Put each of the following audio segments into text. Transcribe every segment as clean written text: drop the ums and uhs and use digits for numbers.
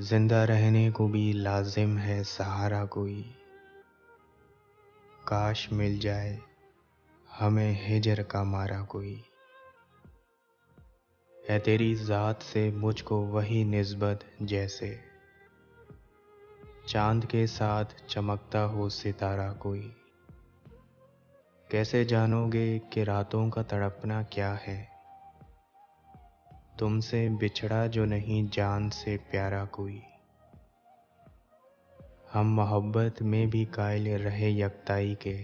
जिंदा रहने को भी लाजिम है सहारा कोई। काश मिल जाए हमें हिजर का मारा कोई। है तेरी ज़ात से मुझको वही निस्बत जैसे चांद के साथ चमकता हो सितारा कोई। कैसे जानोगे कि रातों का तड़पना क्या है, तुमसे बिछड़ा जो नहीं जान से प्यारा कोई। हम मोहब्बत में भी कायल रहे यकताई के,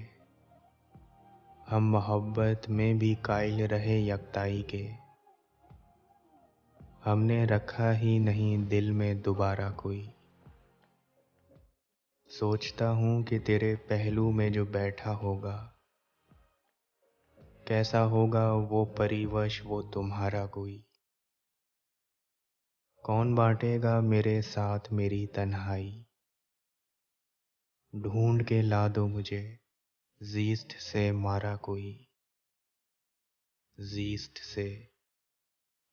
हम मोहब्बत में भी कायल रहे यकताई के। हमने रखा ही नहीं दिल में दोबारा कोई। सोचता हूँ कि तेरे पहलू में जो बैठा होगा, कैसा होगा वो परिवश वो तुम्हारा कोई। कौन बांटेगा मेरे साथ मेरी तन्हाई, ढूंढ के ला दो मुझे ज़ीस्त से मारा कोई, ज़ीस्त से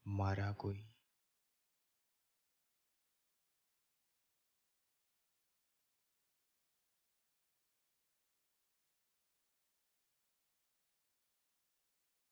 मारा कोई।